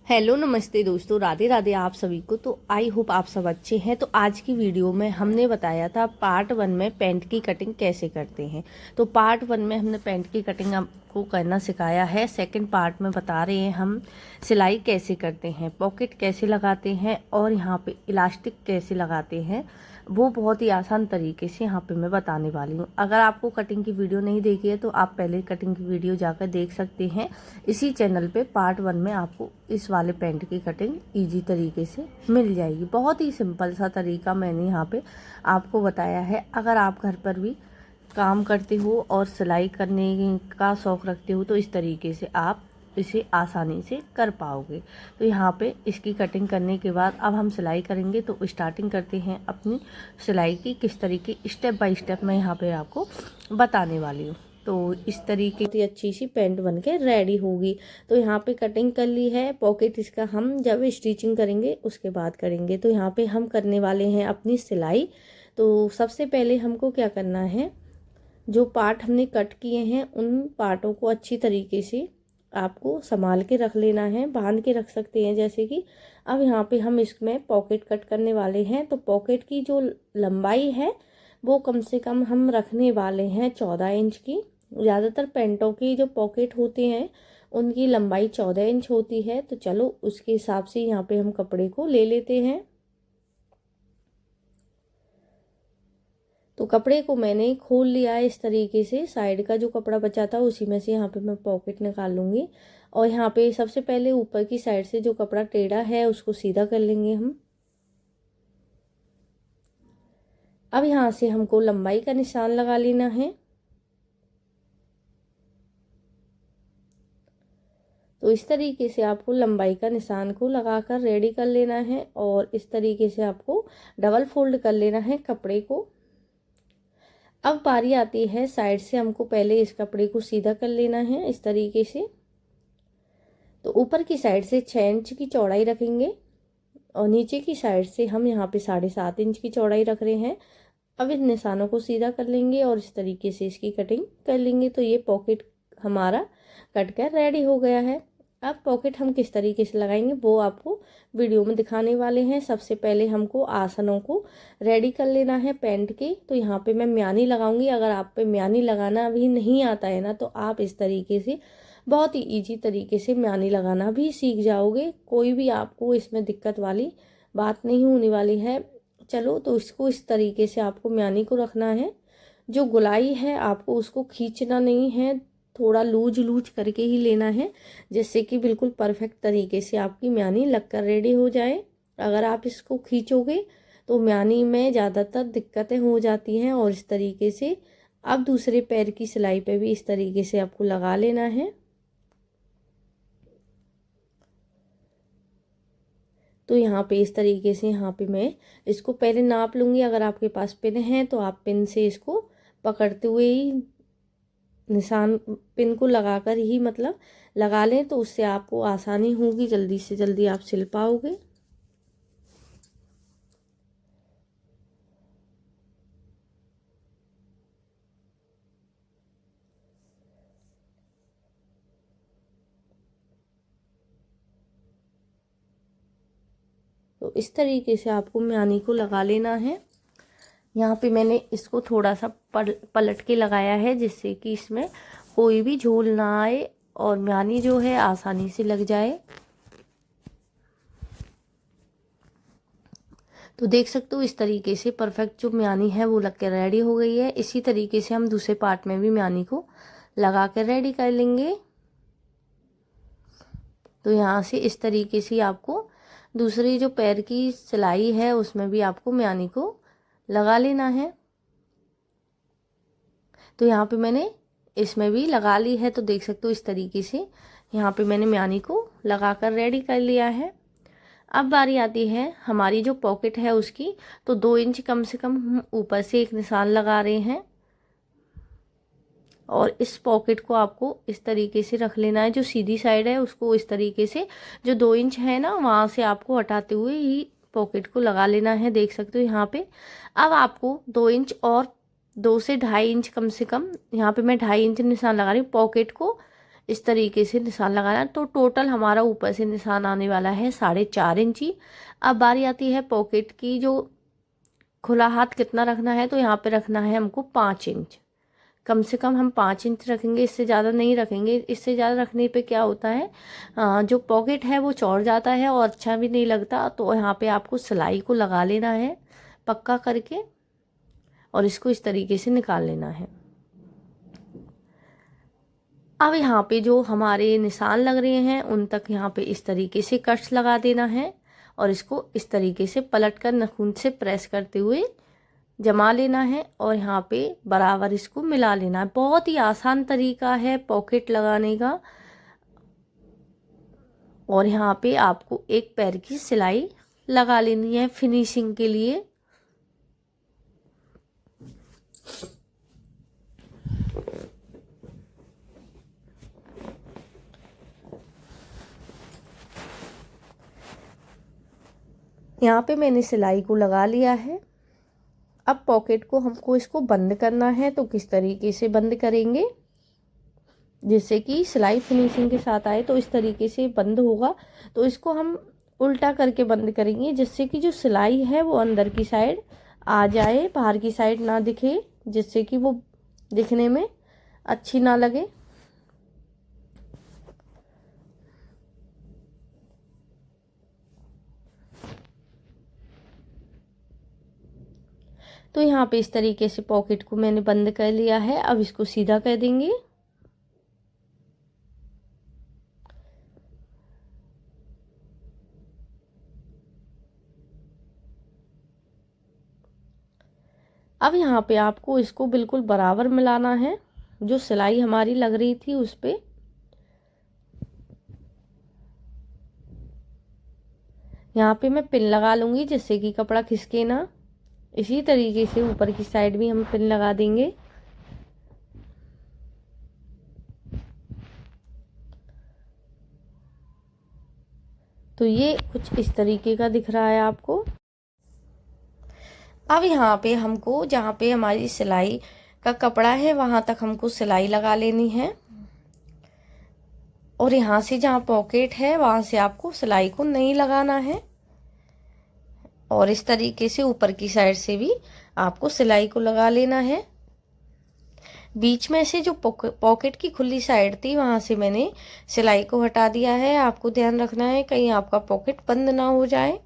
Hello नमस्ते दोस्तों, राधे राधे आप सभी को। तो आई होप आप सब अच्छे हैं। तो आज की वीडियो में हमने बताया था पार्ट 1 में पैंट की कटिंग कैसे करते हैं। तो पार्ट 1 में हमने पैंट की कटिंग आपको करना सिखाया है। सेकंड पार्ट में बता रहे हैं हम सिलाई कैसे करते हैं, पॉकेट कैसे लगाते हैं और यहाँ पे इलास्टिक कैसे लगाते हैं। वो बहुत ही आसान तरीके से यहाँ पे मैं बताने वाली हूँ। अगर आपको कटिंग की वीडियो नहीं देखी है तो आप पहले कटिंग की वीडियो जाकर देख सकते हैं। इसी चैनल पे पार्ट 1 में आपको इस वाले पैंट की कटिंग इजी तरीके से मिल जाएगी। बहुत ही सिंपल सा तरीका मैंने यहाँ पे आपको बताया है। अगर आप घर पर भी काम करते हो और सिलाई करने का शौक़ रखते हो तो इस तरीके से आप इसे आसानी से कर पाओगे। तो यहाँ पे इसकी कटिंग करने के बाद अब हम सिलाई करेंगे। तो स्टार्टिंग करते हैं अपनी सिलाई की। किस तरीके स्टेप बाय स्टेप मैं यहाँ पे आपको बताने वाली हूँ। तो इस तरीके की अच्छी सी पैंट बन के रेडी होगी। तो यहाँ पे कटिंग कर ली है। पॉकेट इसका हम जब स्टिचिंग करेंगे उसके बाद करेंगे। तो यहाँ पे हम करने वाले हैं अपनी सिलाई। तो सबसे पहले हमको क्या करना है, जो पार्ट हमने कट किए हैं उन पार्टों को अच्छी तरीके से आपको संभाल के रख लेना है, बांध के रख सकते हैं जैसे कि। अब यहाँ पे हम इसमें पॉकेट कट करने वाले हैं। तो पॉकेट की जो लंबाई है वो कम से कम हम रखने वाले हैं 14 इंच की। ज़्यादातर पैंटों की जो पॉकेट होते हैं उनकी लंबाई 14 इंच होती है। तो चलो उसके हिसाब से यहाँ पे हम कपड़े को ले लेते हैं। तो कपड़े को मैंने खोल लिया है इस तरीके से। साइड का जो कपड़ा बचा था उसी में से यहाँ पे मैं पॉकेट निकाल लूँगी। और यहाँ पे सबसे पहले ऊपर की साइड से जो कपड़ा टेढ़ा है उसको सीधा कर लेंगे हम। अब यहाँ से हमको लंबाई का निशान लगा लेना है। तो इस तरीके से आपको लंबाई का निशान को लगाकर रेडी कर लेना है और इस तरीके से आपको डबल फोल्ड कर लेना है कपड़े को। अब बारी आती है साइड से, हमको पहले इस कपड़े को सीधा कर लेना है इस तरीके से। तो ऊपर की साइड से 6 इंच की चौड़ाई रखेंगे और नीचे की साइड से हम यहाँ पे 7.5 इंच की चौड़ाई रख रहे हैं। अब इन निशानों को सीधा कर लेंगे और इस तरीके से इसकी कटिंग कर लेंगे। तो ये पॉकेट हमारा कट कर रेडी हो गया है। अब पॉकेट हम किस तरीके से लगाएंगे वो आपको वीडियो में दिखाने वाले हैं। सबसे पहले हमको आसनों को रेडी कर लेना है पैंट के। तो यहाँ पे मैं म्यानी लगाऊंगी। अगर आप पे म्यानी लगाना भी नहीं आता है ना तो आप इस तरीके से बहुत ही इजी तरीके से म्यानी लगाना भी सीख जाओगे। कोई भी आपको इसमें दिक्कत वाली बात नहीं होने वाली है। चलो, तो इसको इस तरीके से आपको म्यानी को रखना है। जो गोलाई है आपको उसको खींचना नहीं है, थोड़ा लूज लूज करके ही लेना है जिससे कि बिल्कुल परफेक्ट तरीके से आपकी म्यानी लगकर रेडी हो जाए। अगर आप इसको खींचोगे तो म्यानी में ज़्यादातर दिक्कतें हो जाती हैं। और इस तरीके से अब दूसरे पैर की सिलाई पे भी इस तरीके से आपको लगा लेना है। तो यहाँ पे इस तरीके से यहाँ पे मैं इसको पहले नाप लूँगी। अगर आपके पास पिन है तो आप पिन से इसको पकड़ते हुए ही निशान पिन को लगाकर ही मतलब लगा लें, तो उससे आपको आसानी होगी, जल्दी से जल्दी आप सिल पाओगे। तो इस तरीके से आपको म्यानी को लगा लेना है। यहाँ पे मैंने इसको थोड़ा सा पलट के लगाया है जिससे कि इसमें कोई भी झोल ना आए और म्यानी जो है आसानी से लग जाए। तो देख सकते हो इस तरीके से परफेक्ट जो म्यानी है वो लग के रेडी हो गई है। इसी तरीके से हम दूसरे पार्ट में भी म्यानी को लगा कर रेडी कर लेंगे। तो यहाँ से इस तरीके से आपको दूसरी जो पैर की सिलाई है उसमें भी आपको म्यानी को लगा लेना है। तो यहाँ पे मैंने इसमें भी लगा ली है। तो देख सकते हो इस तरीके से यहाँ पे मैंने म्यानी को लगा कर रेडी कर लिया है। अब बारी आती है हमारी जो पॉकेट है उसकी। तो 2 इंच कम से कम हम ऊपर से एक निशान लगा रहे हैं और इस पॉकेट को आपको इस तरीके से रख लेना है। जो सीधी साइड है उसको इस तरीके से, जो 2 इंच है ना वहाँ से आपको हटाते हुए ही पॉकेट को लगा लेना है। देख सकते हो यहाँ पे। अब आपको 2 इंच और 2 से 2.5 इंच कम से कम, यहाँ पे मैं 2.5 इंच निशान लगा रही हूँ, पॉकेट को इस तरीके से निशान लगाना है। तो टोटल हमारा ऊपर से निशान आने वाला है 4.5 इंची। अब बारी आती है पॉकेट की, जो खुला हाथ कितना रखना है, तो यहाँ पे रखना है हमको 5 इंच। कम से कम हम 5 इंच रखेंगे, इससे ज़्यादा नहीं रखेंगे। इससे ज़्यादा रखने पे क्या होता है, जो पॉकेट है वो चौड़ जाता है और अच्छा भी नहीं लगता। तो यहाँ पे आपको सिलाई को लगा लेना है पक्का करके और इसको इस तरीके से निकाल लेना है। अब यहाँ पे जो हमारे निशान लग रहे हैं उन तक यहाँ पे इस तरीके से कट्स लगा देना है और इसको इस तरीके से पलट कर नाखून से प्रेस करते हुए जमा लेना है और यहाँ पे बराबर इसको मिला लेना है। बहुत ही आसान तरीका है पॉकेट लगाने का। और यहाँ पे आपको एक पैर की सिलाई लगा लेनी है फिनिशिंग के लिए। यहाँ पे मैंने सिलाई को लगा लिया है। अब पॉकेट को हमको इसको बंद करना है, तो किस तरीके से बंद करेंगे जिससे कि सिलाई फिनिशिंग के साथ आए। तो इस तरीके से बंद होगा। तो इसको हम उल्टा करके बंद करेंगे जिससे कि जो सिलाई है वो अंदर की साइड आ जाए, बाहर की साइड ना दिखे, जिससे कि वो दिखने में अच्छी ना लगे। तो यहाँ पे इस तरीके से पॉकेट को मैंने बंद कर लिया है। अब इसको सीधा कर देंगे। अब यहाँ पे आपको इसको बिल्कुल बराबर मिलाना है, जो सिलाई हमारी लग रही थी उस पे। यहाँ पे मैं पिन लगा लूँगी जिससे कि कपड़ा खिसके ना। इसी तरीके से ऊपर की साइड भी हम पिन लगा देंगे। तो ये कुछ इस तरीके का दिख रहा है आपको। अब यहाँ पे हमको जहाँ पे हमारी सिलाई का कपड़ा है वहाँ तक हमको सिलाई लगा लेनी है और यहाँ से जहाँ पॉकेट है वहाँ से आपको सिलाई को नहीं लगाना है। और इस तरीके से ऊपर की साइड से भी आपको सिलाई को लगा लेना है। बीच में से जो पॉकेट की खुली साइड थी वहाँ से मैंने सिलाई को हटा दिया है। आपको ध्यान रखना है कहीं आपका पॉकेट बंद ना हो जाए।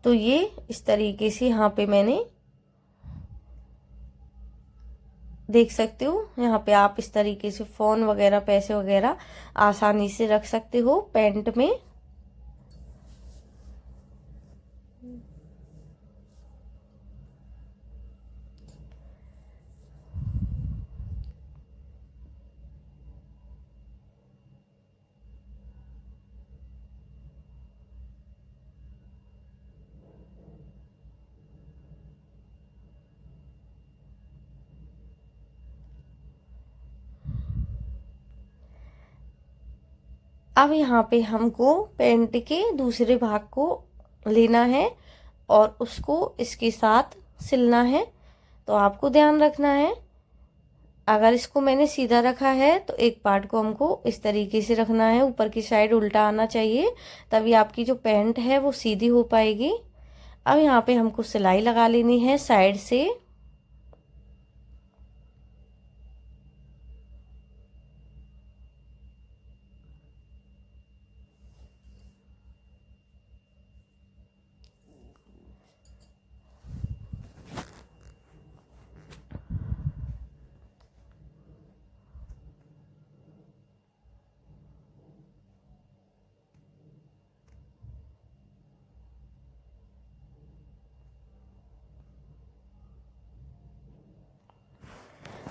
तो ये इस तरीके से यहाँ पे मैंने देख सकते हो, यहाँ पे आप इस तरीके से फ़ोन वगैरह, पैसे वगैरह आसानी से रख सकते हो पैंट में। अब यहाँ पे हमको पैंट के दूसरे भाग को लेना है और उसको इसके साथ सिलना है। तो आपको ध्यान रखना है, अगर इसको मैंने सीधा रखा है तो एक पार्ट को हमको इस तरीके से रखना है, ऊपर की साइड उल्टा आना चाहिए, तभी आपकी जो पैंट है वो सीधी हो पाएगी। अब यहाँ पे हमको सिलाई लगा लेनी है साइड से।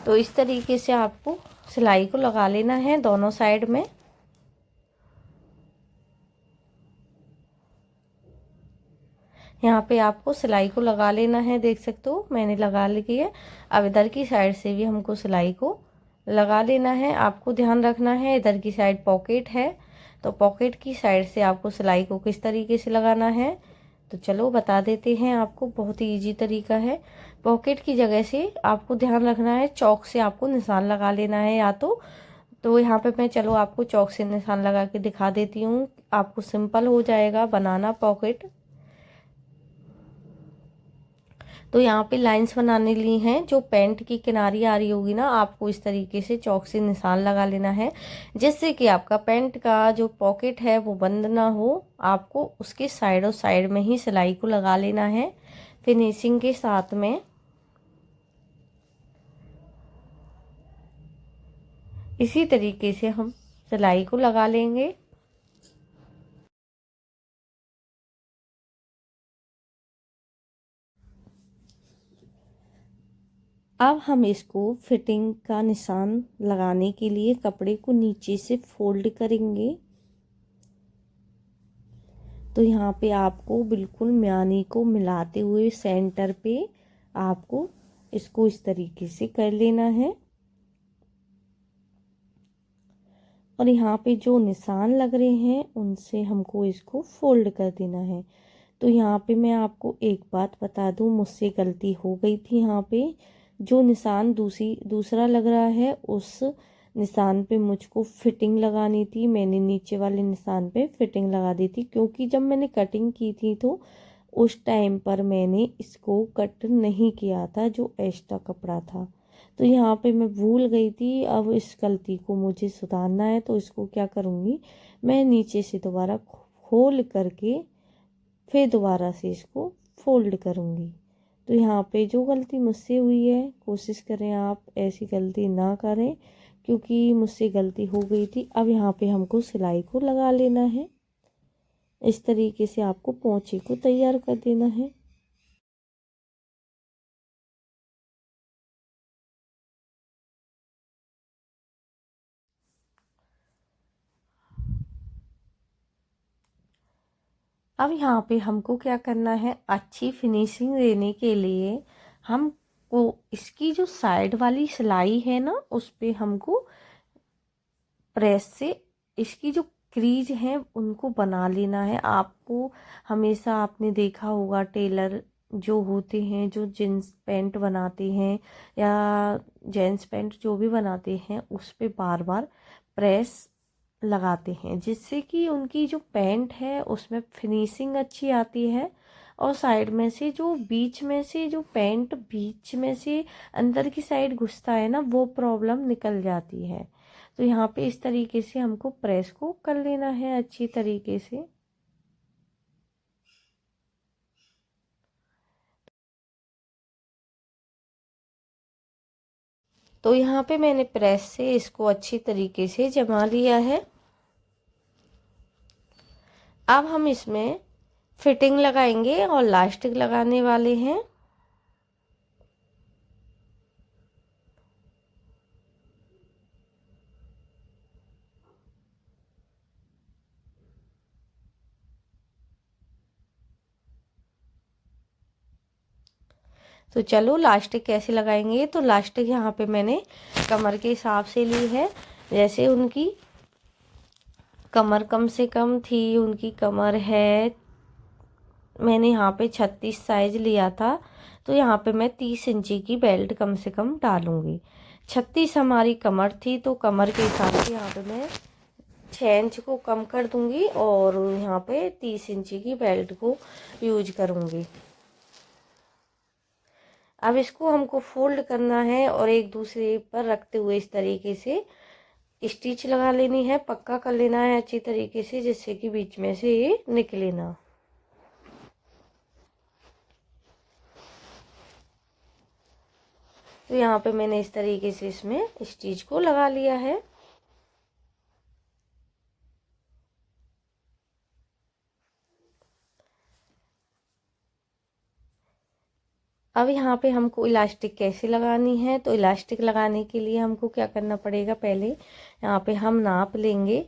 तो इस तरीके से आपको सिलाई को लगा लेना है दोनों साइड में। यहाँ पे आपको सिलाई को लगा लेना है, देख सकते हो मैंने लगा ली है। अब इधर की साइड से भी हमको सिलाई को लगा लेना है। आपको ध्यान रखना है इधर की साइड पॉकेट है, तो पॉकेट की साइड से आपको सिलाई को किस तरीके से लगाना है तो चलो बता देते हैं आपको, बहुत ही ईजी तरीका है। पॉकेट की जगह से आपको ध्यान रखना है, चौक से आपको निशान लगा लेना है या तो यहाँ पे मैं चलो आपको चौक से निशान लगा के दिखा देती हूँ, आपको सिंपल हो जाएगा बनाना पॉकेट। तो यहाँ पे लाइंस बनाने ली हैं, जो पैंट की किनारी आ रही होगी ना, आपको इस तरीके से चौक से निशान लगा लेना है, जिससे कि आपका पैंट का जो पॉकेट है वो बंद ना हो। आपको उसके साइड और साइड में ही सिलाई को लगा लेना है फिनिशिंग के साथ में। इसी तरीके से हम सिलाई को लगा लेंगे। अब हम इसको फिटिंग का निशान लगाने के लिए कपड़े को नीचे से फोल्ड करेंगे। तो यहाँ पे आपको बिल्कुल म्यानी को मिलाते हुए सेंटर पे आपको इसको इस तरीके से कर लेना है। और यहाँ पे जो निशान लग रहे हैं उनसे हमको इसको फोल्ड कर देना है। तो यहाँ पे मैं आपको एक बात बता दूँ, मुझसे गलती हो गई थी। यहाँ पे जो निशान दूसरा लग रहा है उस निशान पे मुझको फिटिंग लगानी थी, मैंने नीचे वाले निशान पे फिटिंग लगा दी थी, क्योंकि जब मैंने कटिंग की थी तो उस टाइम पर मैंने इसको कट नहीं किया था जो एक्स्ट्रा कपड़ा था। तो यहाँ पे मैं भूल गई थी। अब इस गलती को मुझे सुधारना है, तो इसको क्या करूँगी, मैं नीचे से दोबारा खोल करके फिर दोबारा से इसको फोल्ड करूँगी। तो यहाँ पे जो गलती मुझसे हुई है, कोशिश करें आप ऐसी गलती ना करें, क्योंकि मुझसे गलती हो गई थी। अब यहाँ पे हमको सिलाई को लगा लेना है। इस तरीके से आपको पोंचे को तैयार कर देना है। अब यहाँ पे हमको क्या करना है, अच्छी फिनिशिंग देने के लिए हमको इसकी जो साइड वाली सिलाई है ना, उस पे हमको प्रेस से इसकी जो क्रीज है उनको बना लेना है। आपको हमेशा आपने देखा होगा टेलर जो होते हैं, जो जींस पैंट बनाते हैं या जेंट्स पैंट जो भी बनाते हैं, उस पे बार बार प्रेस लगाते हैं, जिससे कि उनकी जो पैंट है उसमें फिनिशिंग अच्छी आती है। और साइड में से जो बीच में से जो पैंट बीच में से अंदर की साइड घुसता है ना, वो प्रॉब्लम निकल जाती है। तो यहाँ पे इस तरीके से हमको प्रेस को कर लेना है अच्छी तरीके से। तो यहाँ पे मैंने प्रेस से इसको अच्छी तरीके से जमा लिया है। अब हम इसमें फिटिंग लगाएंगे और लास्टिक लगाने वाले हैं। तो चलो लास्टिक कैसे लगाएंगे। तो लास्टिक यहाँ पे मैंने कमर के हिसाब से ली है। जैसे उनकी कमर कम से कम थी, उनकी कमर है, मैंने यहाँ पे 36 साइज लिया था, तो यहाँ पे मैं 30 इंची की बेल्ट कम से कम डालूंगी। 36 हमारी कमर थी, तो कमर के हिसाब से यहाँ पे मैं 6 इंच को कम कर दूंगी और यहाँ पे 30 इंची की बेल्ट को यूज करूँगी। अब इसको हमको फोल्ड करना है और एक दूसरे पर रखते हुए इस तरीके से स्टिच लगा लेनी है, पक्का कर लेना है अच्छी तरीके से, जिससे कि बीच में से ये निकले ना। तो यहाँ पे मैंने इस तरीके से इसमें स्टिच को लगा लिया है। अब यहाँ पे हमको इलास्टिक कैसे लगानी है। तो इलास्टिक लगाने के लिए हमको क्या करना पड़ेगा, पहले यहाँ पे हम नाप लेंगे,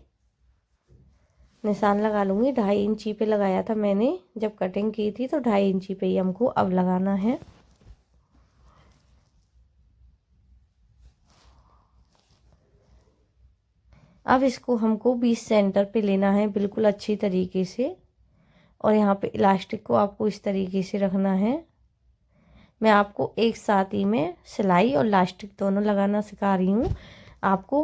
निशान लगा लूँगी। 2.5 इंची पे लगाया था मैंने जब कटिंग की थी, तो 2.5 इंची पे ही हमको अब लगाना है। अब इसको हमको 20 सेंटर पे लेना है बिल्कुल अच्छी तरीके से। और यहाँ पे इलास्टिक को आपको इस तरीके से रखना है, मैं आपको एक साथ ही में सिलाई और इलास्टिक दोनों लगाना सिखा रही हूँ। आपको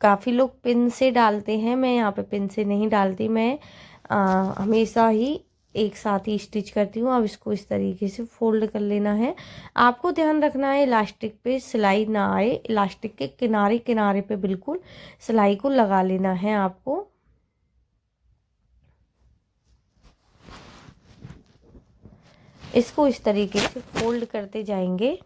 काफ़ी लोग पिन से डालते हैं, मैं यहाँ पे पिन से नहीं डालती, मैं हमेशा ही एक साथ ही स्टिच करती हूँ। अब इसको इस तरीके से फोल्ड कर लेना है। आपको ध्यान रखना है इलास्टिक पे सिलाई ना आए, इलास्टिक के किनारे किनारे पे बिल्कुल सिलाई को लगा लेना है आपको। इसको इस तरीके से फोल्ड करते जाएंगे।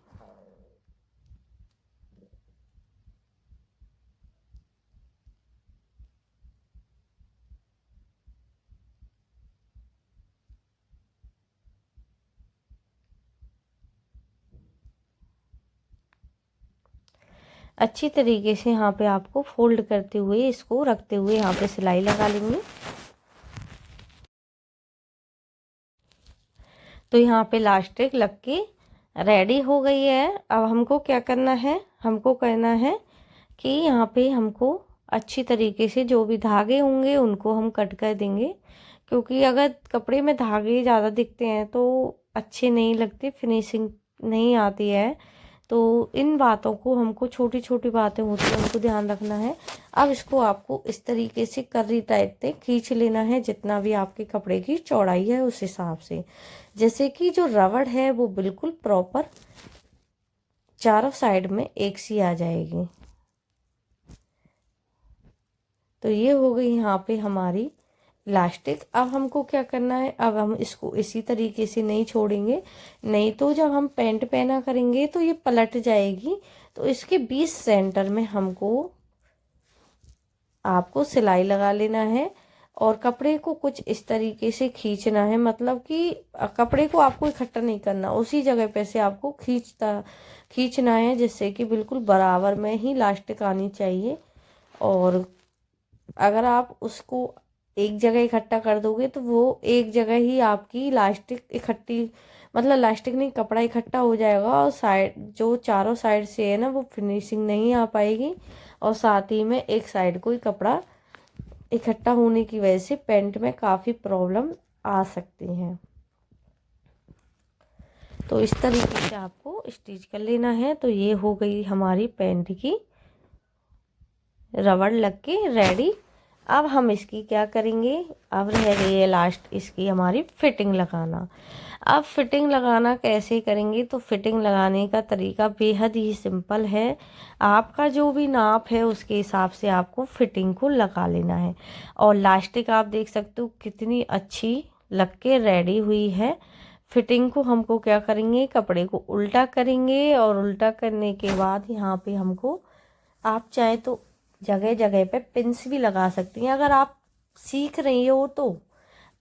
अच्छी तरीके से यहाँ पे आपको फोल्ड करते हुए इसको रखते हुए यहाँ पे सिलाई लगा लेंगे। तो यहाँ पे इलास्टिक लग के रेडी हो गई है। अब हमको क्या करना है, हमको करना है कि यहाँ पे हमको अच्छी तरीके से जो भी धागे होंगे उनको हम कट कर देंगे, क्योंकि अगर कपड़े में धागे ज़्यादा दिखते हैं तो अच्छे नहीं लगते, फिनिशिंग नहीं आती है। तो इन बातों को हमको, छोटी छोटी बातें होती हैं उनको ध्यान रखना है। अब इसको आपको इस तरीके से कर्री टाइप से खींच लेना है, जितना भी आपके कपड़े की चौड़ाई है उस हिसाब से, जैसे कि जो रबड़ है वो बिल्कुल प्रॉपर चारों साइड में एक सी आ जाएगी। तो ये हो गई यहाँ पे हमारी इलास्टिक। अब हमको क्या करना है, अब हम इसको इसी तरीके से नहीं छोड़ेंगे, नहीं तो जब हम पैंट पहना करेंगे तो ये पलट जाएगी। तो इसके 20 सेंटर में हमको आपको सिलाई लगा लेना है और कपड़े को कुछ इस तरीके से खींचना है, मतलब कि कपड़े को आपको इकट्ठा नहीं करना, उसी जगह पे से आपको खींचना है, जिससे कि बिल्कुल बराबर में ही इलास्टिक आनी चाहिए। और अगर आप उसको एक जगह इकट्ठा कर दोगे तो वो एक जगह ही आपकी इलास्टिक इकट्ठी, मतलब इलास्टिक नहीं, कपड़ा इकट्ठा हो जाएगा और साइड जो चारों साइड से है ना वो फिनिशिंग नहीं आ पाएगी। और साथ ही में एक साइड को ही कपड़ा इकट्ठा होने की वजह से पैंट में काफ़ी प्रॉब्लम आ सकती हैं। तो इस तरीके से आपको स्टिच कर लेना है। तो ये हो गई हमारी पैंट की रबड़ लग के रेडी। अब हम इसकी क्या करेंगे, अब रह गई है लास्ट इसकी हमारी फिटिंग लगाना। अब फिटिंग लगाना कैसे करेंगे, तो फिटिंग लगाने का तरीका बेहद ही सिंपल है। आपका जो भी नाप है उसके हिसाब से आपको फिटिंग को लगा लेना है। और लास्टिक आप देख सकते हो कितनी अच्छी लग के रेडी हुई है। फिटिंग को हमको क्या करेंगे, कपड़े को उल्टा करेंगे और उल्टा करने के बाद यहाँ पे हमको, आप चाहे तो जगह जगह पे पिन्स भी लगा सकती हैं। अगर आप सीख रही हो तो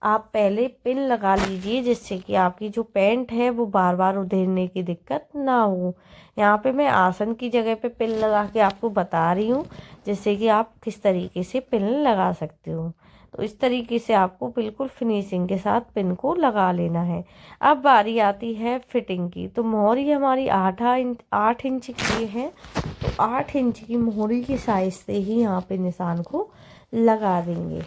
आप पहले पिन लगा लीजिए, जिससे कि आपकी जो पैंट है वो बार बार उधेड़ने की दिक्कत ना हो। यहाँ पे मैं आसन की जगह पे पिन लगा के आपको बता रही हूँ, जिससे कि आप किस तरीके से पिन लगा सकते हो। तो इस तरीके से आपको बिल्कुल फिनिशिंग के साथ पिन को लगा लेना है। अब बारी आती है फिटिंग की। तो मोहरी हमारी 8 इंच की है, तो 8 इंच की मोहरी की साइज से ही यहाँ पे निशान को लगा देंगे।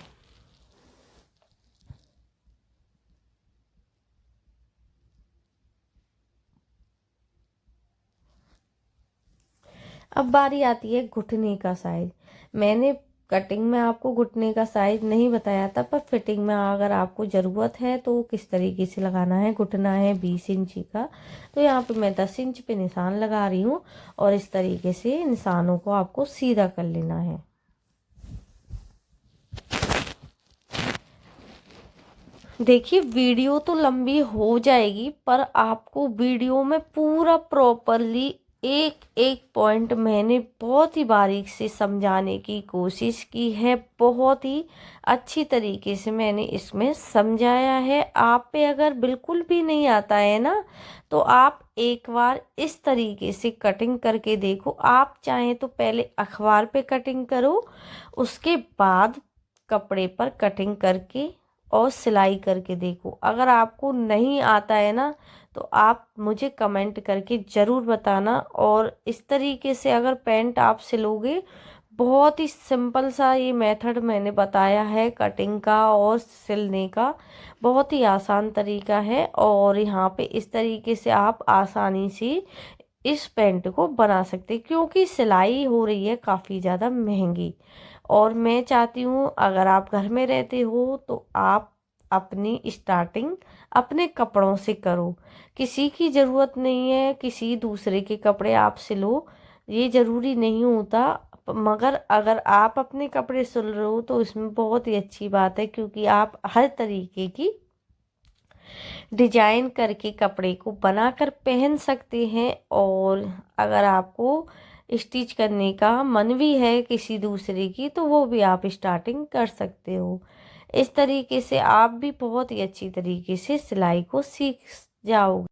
अब बारी आती है घुटने का साइज। मैंने कटिंग में आपको घुटने का साइज नहीं बताया था, पर फिटिंग में अगर आपको ज़रूरत है तो किस तरीके से लगाना है। घुटना है 20 इंची का, तो यहाँ पे मैं 10 इंच पे निशान लगा रही हूँ और इस तरीके से निशानों को आपको सीधा कर लेना है। देखिए वीडियो तो लंबी हो जाएगी, पर आपको वीडियो में पूरा प्रॉपरली एक एक पॉइंट मैंने बहुत ही बारीक से समझाने की कोशिश की है। बहुत ही अच्छी तरीके से मैंने इसमें समझाया है। आप पे अगर बिल्कुल भी नहीं आता है ना, तो आप एक बार इस तरीके से कटिंग करके देखो। आप चाहें तो पहले अखबार पे कटिंग करो, उसके बाद कपड़े पर कटिंग करके और सिलाई करके देखो। अगर आपको नहीं आता है ना, तो आप मुझे कमेंट करके ज़रूर बताना। और इस तरीके से अगर पैंट आप सिलोगे, बहुत ही सिंपल सा ये मेथड मैंने बताया है कटिंग का और सिलने का। बहुत ही आसान तरीका है और यहाँ पे इस तरीके से आप आसानी से इस पैंट को बना सकते हैं, क्योंकि सिलाई हो रही है काफ़ी ज़्यादा महंगी। और मैं चाहती हूँ अगर आप घर में रहते हो तो आप अपनी स्टार्टिंग अपने कपड़ों से करो। किसी की ज़रूरत नहीं है किसी दूसरे के कपड़े आप सिलो, ये ज़रूरी नहीं होता। मगर अगर आप अपने कपड़े सिल रहे हो तो इसमें बहुत ही अच्छी बात है, क्योंकि आप हर तरीके की डिजाइन करके कपड़े को बनाकर पहन सकते हैं। और अगर आपको स्टिच करने का मन भी है किसी दूसरे की तो वो भी आप स्टार्टिंग कर सकते हो। इस तरीके से आप भी बहुत ही अच्छी तरीके से सिलाई को सीख जाओगे।